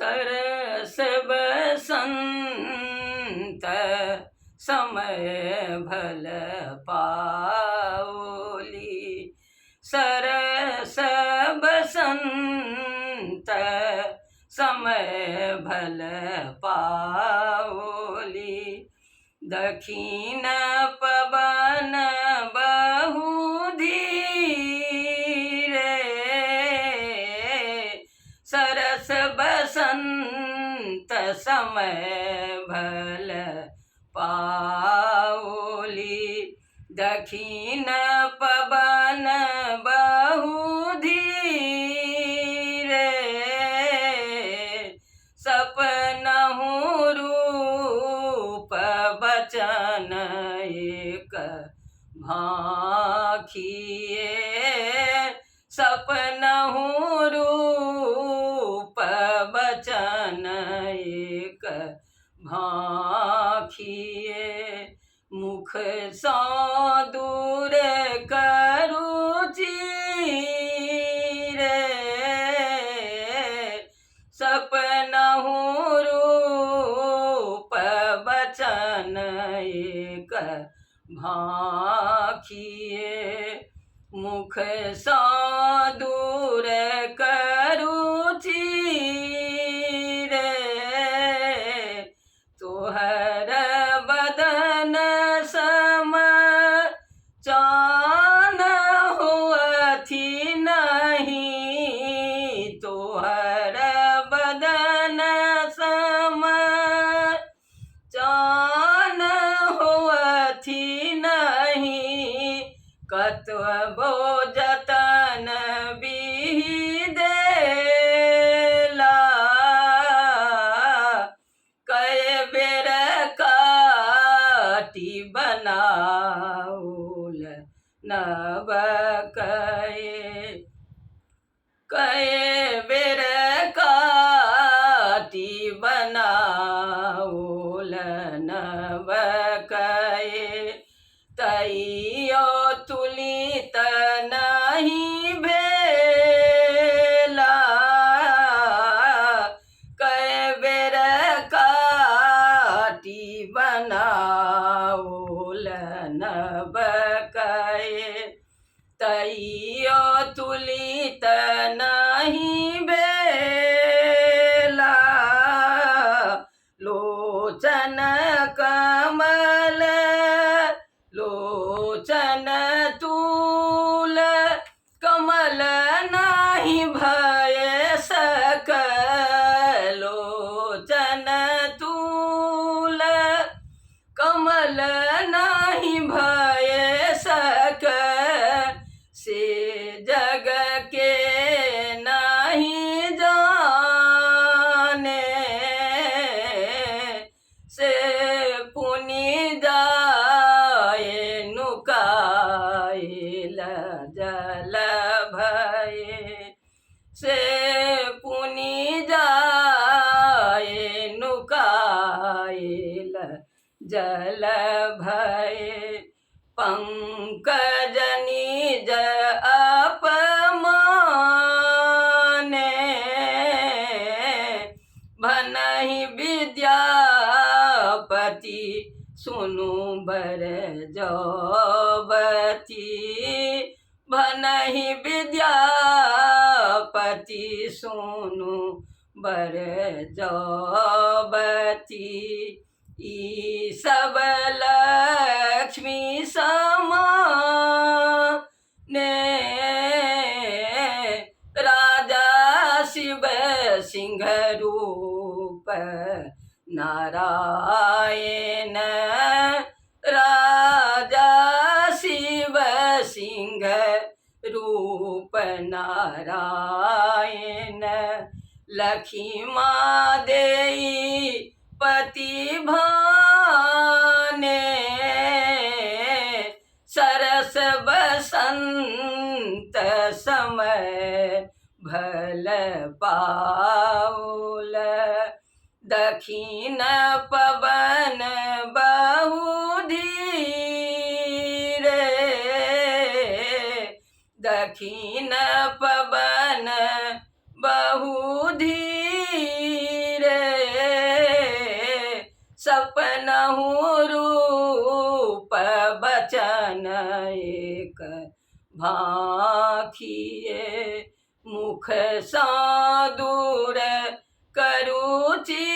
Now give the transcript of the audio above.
सरस बसंत समय भल पाओली। सरस बसंत समय भल पाओली। दक्षिण पवन बहु धीरे। सरस बसंत समय भल पाओली। दक्षिण पवन बहु धीरे। सपनहु रूप बचन एक भाखिए। सपनहु रूप बचन एक भाखिए। मुख सौ दूर करू चीरे। सपनहु रूप बचन एक भाखिए। मुख सौ दूर करू चीरे। तोहर बदन सम चान हुअथि नहीं। तोहर बदन सम चान हुअथि नहीं। कतबो जतन बिदेला। कए बेर काटी बनाउल नव कए। कए बेर काटी बनाउल नव कए। तैयो तुलित नहीं भेला। कए बेर काटी बनाउल नव कए। तैयो तुलित नहीं भेला। लोचन कमल लोचन तूल कमल नहीं भय सक। लोचन तूल कमल नहीं भय सक। से जग के नहीं जाने। से पुनि जाए नुकाइल जल भये। से पुनि जाए नुकाइल जल भये। पंकज निज अपमाने। भनहि विद्यापति सुनु बर जौबती। भनहि विद्यापति सुनु बर जौबती। ई सब लक्ष्मी समाने। राजा शिव सिंह रूप नारायण। राजा शिव सिंह रूप नारायण। लखिमा देई पति भाने। सरस बसंत समय भल पाउल। दक्षिण पवन बहु धीरे। दक्षिण पवन बहु धीरे। सपनहु रूप बचन एक भाखिए मुख सा दूर करुचि